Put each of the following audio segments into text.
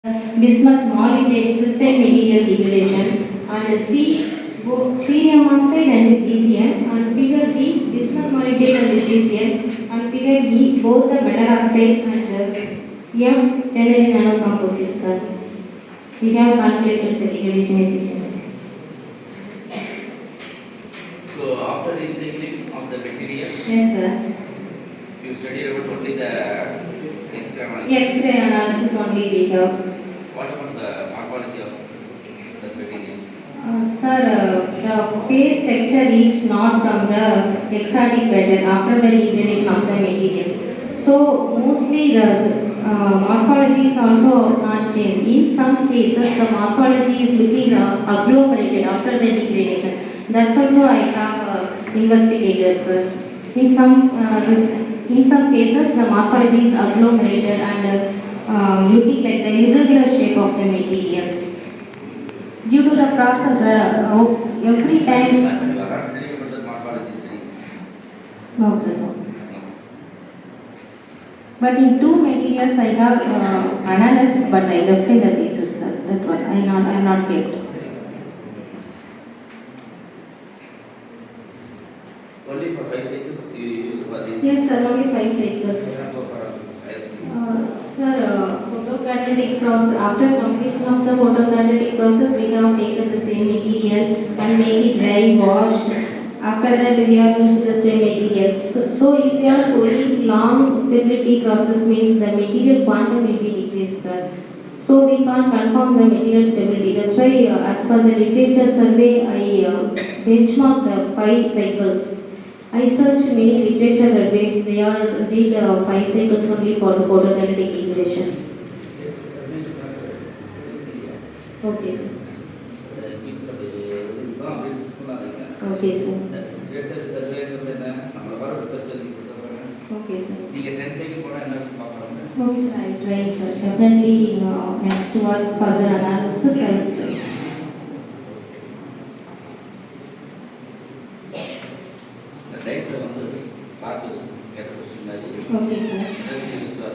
bismuth molybdenate crystal material degradation, and C cerium oxide and GCN, and figure B bismuth molybdenate and GCN, and figure E both the metal oxides and F tellurium nanocomposites. Sir. We have calculated the degradation efficiency. So after recycling of the material, Yes, sir. you study about only the X-ray analysis. X-ray analysis only we have. What about the morphology of the materials? Sir, the phase texture is not from the exotic pattern after the degradation of the materials. So mostly the morphology is also not changed. In some cases, the morphology is looking agglomerated after the degradation. That's also I have investigated, sir. In some cases, the morphology is agglomerated and looking like the irregular shape of the materials. Due to the process, every time. You are not studying about the morphology studies. No, sir. No. But in two materials, I have analyzed, but I left in the thesis. That one I not kept. Only for 5 cycles you use for this. Yes, sir. Only 5 cycles. Sir, photocatalytic process. After completion of the photocatalytic process, we have taken the same material and make it dry, washed. After that, we have used the same material. So if we are going long stability process, means the material quantum will be decreased, sir. So we can't confirm the material stability. That's why, as per the literature survey, I benchmarked the 5 cycles. I searched many literature surveys. They all did 5 cycles only for the photocatalytic degradation. Okay, sir. Okay, sir. Okay, sir. Okay, sir. I will try, sir. Definitely, next work further analysis, I will try. The dice are on the far question, get a question like Okay, sir. just use the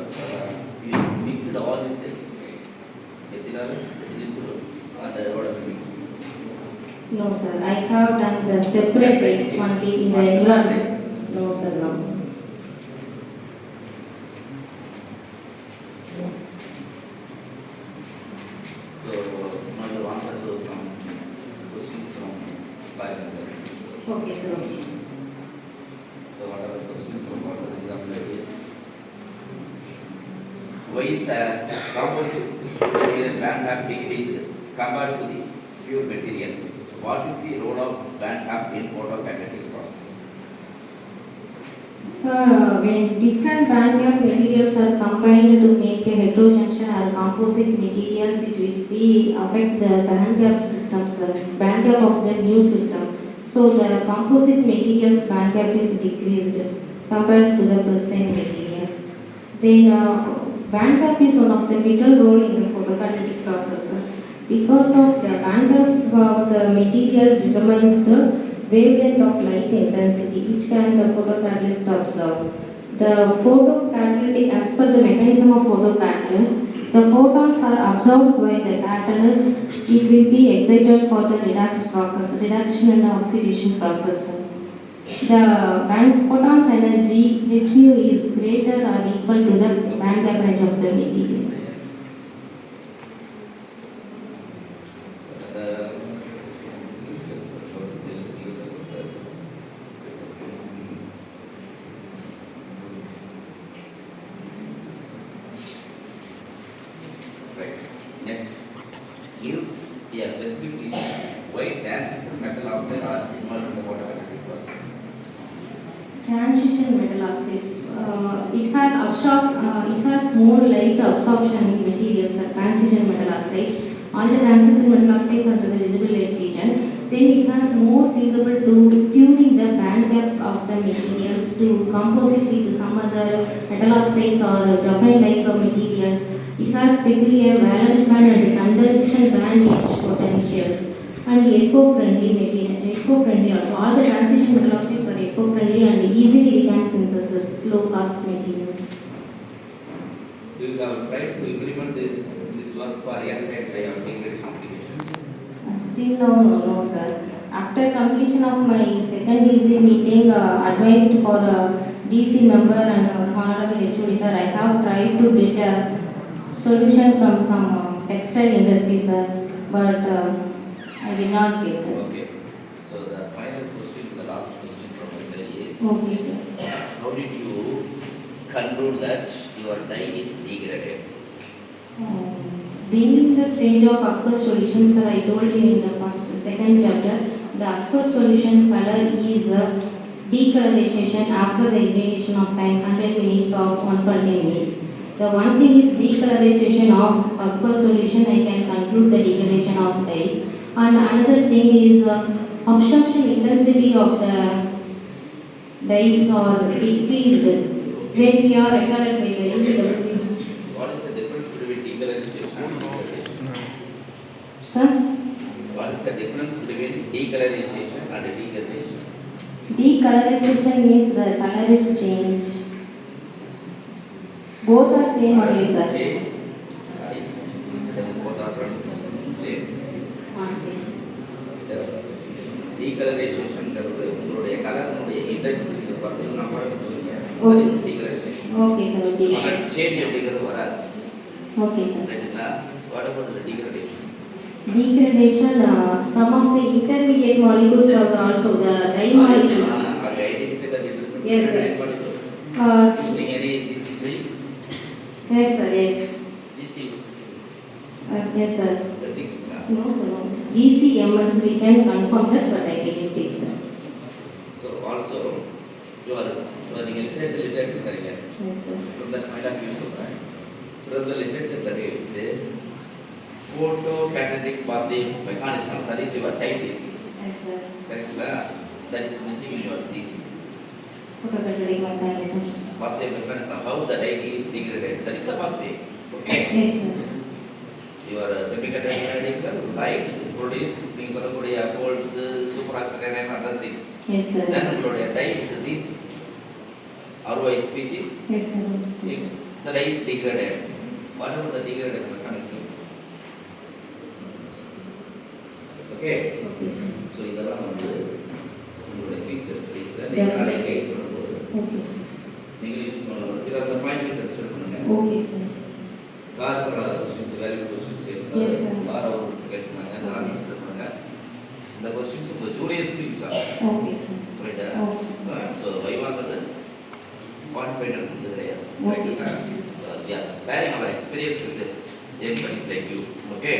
you mixed all these things. Ethanol, ethyl, and what are No, sir. I have done the separate test only in the environment. No, sir. No. So now you answer to some questions from biology. Okay, sir. Okay. So what are the questions from what the example is? Why is the composite material band gap decreased compared to the pure material? What is the role of band gap in photocatalytic process? Sir, when different band gap materials are combined to make a heterojunction or composite materials, it will be affect the band gap system, sir. Band gap of the new system. So the composite materials band gap is decreased compared to the pristine materials. Then band gap is one of the vital role in the photocatalytic process, sir. Because of the band gap of the material determines the wavelength of light intensity, which can the photocatalyst observe. The photocatalytic, as per the mechanism of photocatalyst, the photons are absorbed by the catalyst. It will be excited for the redox process, reduction and oxidation process. The photon's energy hν is greater or equal to the band gap range of the material. Next, give a specific reason why transistor metal oxide are involved in the photocatalytic process. Transition metal oxides. It has more light absorption materials are transition metal oxides. All the transition metal oxides are the visible light region. Then it has more feasible to tuning the band gap of the materials to composite with some other metal oxides or graphene-like materials. It has peculiar valence band and conduction band edge potentials and eco-friendly material. Eco-friendly also. All the transition metal oxides are eco-friendly and easily we can synthesis, low-cost materials. Do you have tried to implement this work for airtight way of degradation mitigation? Still no, sir. After completion of my second DC meeting, advised for a DC member and honorable HOD, sir, I have tried to get a solution from some textile industry, sir, but I did not get it. Okay. So the final question, the last question from my side is, Okay, sir. how did you conclude that your dye is degraded? Being in the stage of aqueous solution, sir, I told you in the second chapter, the aqueous solution color is decolorization after the ignition of time 100 minutes of 120 minutes. The one thing is decolorization of aqueous solution, I can conclude the degradation of dyes. And another thing is absorption intensity of the dyes are decreased when we are recorded by the UV. What is the difference between decolorization and degradation? Sir? What is the difference between decolorization and degradation? Decolorization means the color is changed. Both are same only, sir. Change. Sorry. Both are same. Decolorization உங்களுடைய கலருடைய intensity பார்த்தீங்கன்னா கூட decolorization. Okay, sir. Okay. Change அப்படிங்கிறது வராது. Okay, sir. ரைட்டுங்களா? What about the degradation? Degradation, some of the intermediate molecules are also the dye molecules. Have you identified the intermediate Yes, sir. molecules? Using any GC trace? Yes, sir. Yes. GC. Yes, sir. எடுத்துக்கிட்டீங்களா? No, sir. No. GCMS, we can confirm that, but I didn't take that. So also, நீங்கள் literature தரீங்க. Yes, sir. From that point of view, சொல்கிறேன். From the literature survey வச்சு photocatalytic pathway mechanism, that is your title. Yes, sir. Correctங்களா? That is missing in your thesis. Photocatalytic mechanisms. Pathway mechanism, how the dye is degraded, that is the pathway. Okay. Yes, sir. Your semiconductor radical light produce நீங்கள் சொல்லக்கூடிய holes, superoxide and other things. Yes, sir. Then உங்களுடைய dye this ROI species, Yes, sir. the dye is degraded. What about the degraded mechanism? Okay. Okay, sir. So இதெல்லாம் வந்து உங்களுடைய features நீங்கள் நாளைக்கு guide பண்ணும்போது Okay, sir. நீங்கள் use பண்ணலாம். இதை அந்த பாயிண்ட் கன்சிடர் பண்ணுங்க. Okay, sir. Sir questions value questions Yes, கேட்குறாங்க. sir. சார் அவருக்கு கேட்குறாங்க. அதெல்லாம் கன்சிடர் பண்ணுங்க. இந்த கொஸ்டின்ஸ் உங்கள் ஜூனியர்ஸ்க்கு யூஸ் ஆகும். Okay, sir. ரைட்டா? Okay. ஸோ வைவாங்கிறது கான்ஃபிடென்ட் வந்து கிடையாது. Okay, ரைட்டுங்களா? sir. So yeah sharing our experience with everybody like you. Okay?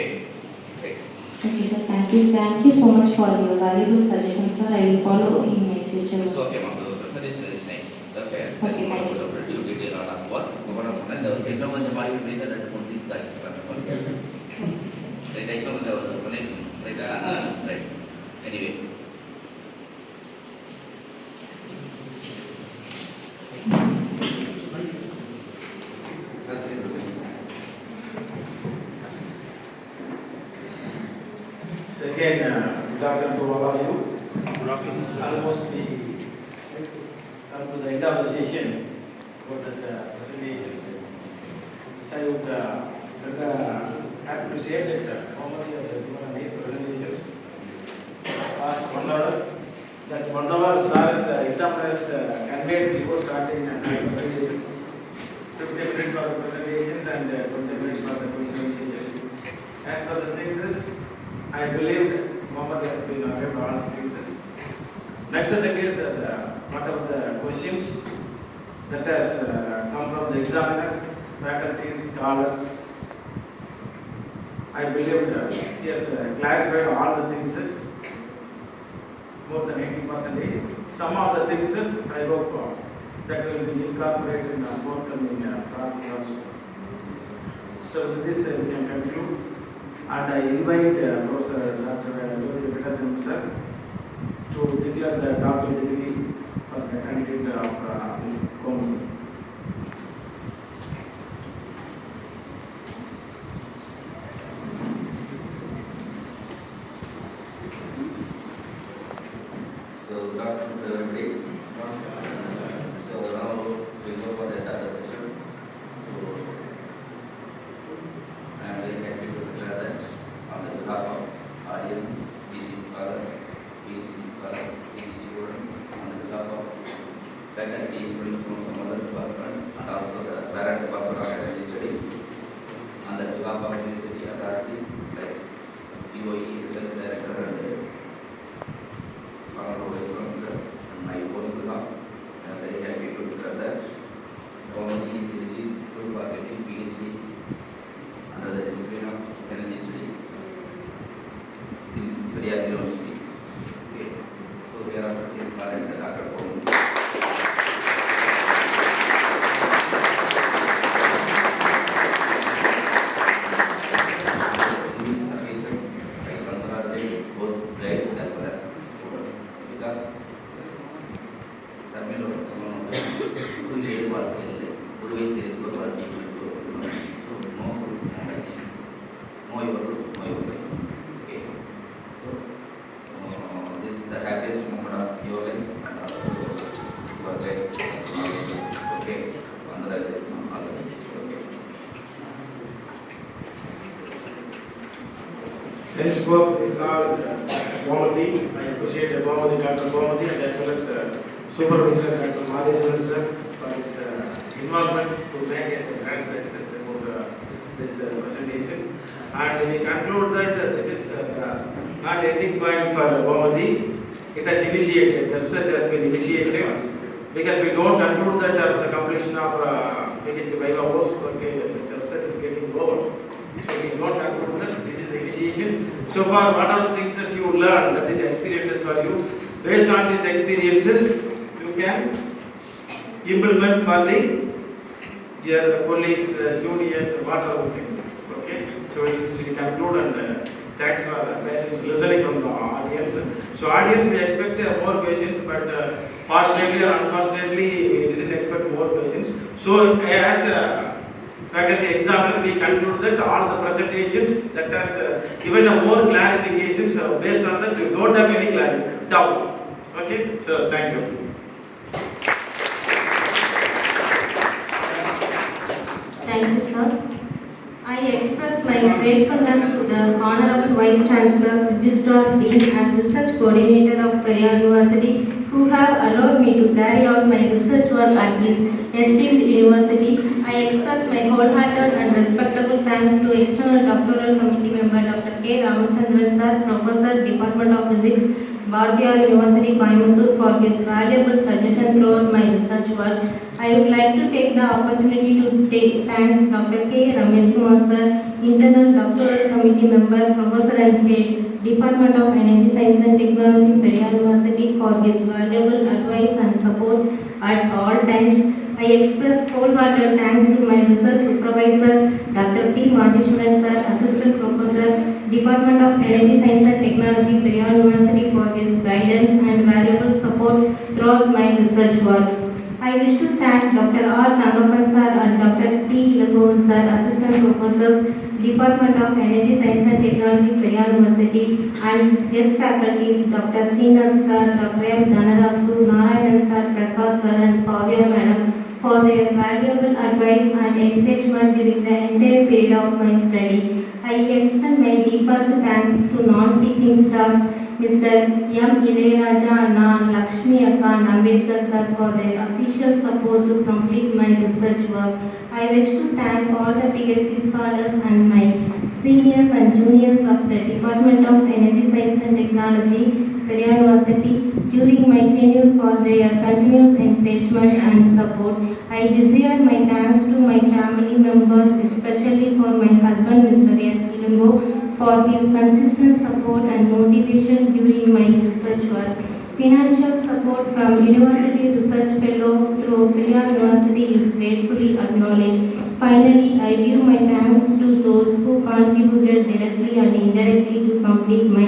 Right. Okay, sir. Thank you. Thank you so much for your valuable suggestions, sir. I will follow in my future. So okay, ma'am. The presentation is nice. Okay. That's Okay, one thank of you. the pretty detail on our work. One of the இன்னும் கொஞ்சம் மாறி விட்டு ரெண்டு மூணு piece ஆகிட்டு okay. Right. இன்னும் கொஞ்சம் பண்ணிட்டு ரைட்டா? Right. Anyway. So again, good afternoon to all of you. Almost come to the end of the session for the presentations. So I would happy to say that Mohammed has given a nice presentations. Past 1 hour, that 1 hour SARS examiners conveyed before starting presentations. 50 minutes for the presentations and 20 minutes for the question and answers. As for the things is, I believe Mohammed has been aware of all the things. Next thing is what are the questions that has come from the examiner, faculties, scholars. I believe that she has clarified all the things, more than 80%. Some of the things I hope that will be incorporated in the forthcoming process also. So with this we can conclude, and I invite Professor Dr. Jyoti Venkataraman sir to declare the doctoral degree for the candidate of this course. So good afternoon to everybody. So now we go for the data session. So Karnataka University authorities like COE, Research Director and Honorable Vice Chancellor and my own behalf. I am very happy to declare that Government is eligible for getting PhD under the discipline of Energy Studies in Periyar University. Okay. So thereafter she is called as Dr. Government. This is the happiest moment of your life and also your life. Okay, congratulations on all of this. Okay. Next work is our Bomati. I appreciate Bomati, Dr. Bomati, and as well as Supervisor Dr. Madheswaran sir for his involvement to make us a grand success about this presentation. And we conclude that this is not ending point for Bomati. It has initiated, the research has been initiated, because we don't conclude that the completion of PhD Viva post, okay, the research is getting over. So we don't conclude that this is the initiation. So far, what are the things that you learn, that is experiences for you. Based on these experiences, you can implement for your colleagues, juniors, what are the things. Okay, so we conclude and thanks for patience listening from the audience. So audience, we expect more questions, but fortunately or unfortunately, we didn't expect more questions. So as faculty examiner, we conclude that all the presentations that has given more clarifications. Based on that, we don't have any doubt. Okay, so thank you. Thank you, sir. I express my gratefulness to the Honorable Vice Chancellor, Registrar, Dean and Research Coordinator of Periyar University who have allowed me to carry out my research work at this esteemed university. I express my wholehearted and respectable thanks to External Doctoral Committee member Dr. K. Ramachandran sir, Professor, Department of Physics, Bharatiya University, Coimbatore for his valuable suggestion throughout my research work. I would like to take the opportunity to thank Dr. K. Ramesh Kumar sir, Internal Doctoral Committee member, Professor and Head, Department of Energy Science and Technology, Periyar University for his valuable advice and support at all times. I express wholehearted thanks to my research supervisor, Dr. T. Madheswaran sir, Assistant Professor, Department of Energy Science and Technology, Periyar University for his guidance and valuable support throughout my research work. I wish to thank Dr. R. Tangapan sir and Dr. T. Ilagovan sir, Assistant Professors, Department of Energy Science and Technology, Periyar University, and guest faculties Dr. Srinath sir, Dr. M. Dhanarasu, Narayanan sir, Prakash sir and Pavya madam for their valuable advice and encouragement during the entire period of my study. I extend my deepest thanks to non-teaching staffs, Mr. M. Ilayaraja Anna, Lakshmi Akka and Ambedkar sir for their official support to complete my research work. I wish to thank all the PhD scholars and my seniors and juniors of the Department of Energy Science and Technology, Periyar University, during my tenure for their continuous encouragement and support. I desire my thanks to my family members, especially for my husband, Mr. S. Ilango, for his consistent support and motivation during my research work. Financial support from University Research Fellow through Periyar University is gratefully acknowledged. Finally, I give my thanks to those who contributed directly and indirectly to complete my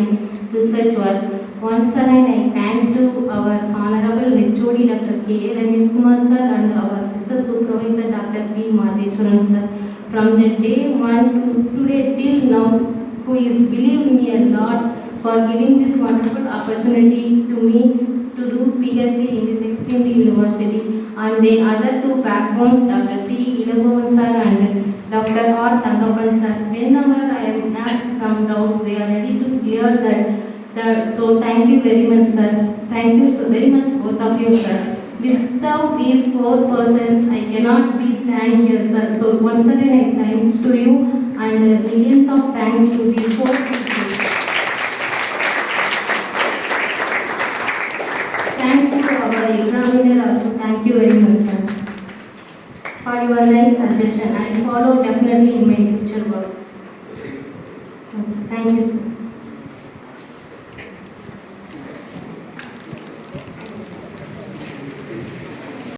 research work. Once again, I thank to our Honorable HOD Dr. K. Ramesh Kumar sir and our Research Supervisor Dr. P. Madheswaran sir. From the day one to today till now, who is believed me a lot for giving this wonderful opportunity to me to do PhD in this esteemed university. And the other two backbones, Dr. T. Ilagovan sir and Dr. R. Tangapan sir. Whenever I am asked some doubts, they are ready to clear that. So thank you very much, sir. Thank you so very much, both of you, sir. Without these four persons, I cannot be stand here, sir. So once again, I thanks to you and millions of thanks to the four people. Thanks to our examiner also. Thank you very much, sir, for your nice suggestion. I follow definitely in my future works. Proceed. Thank you, sir.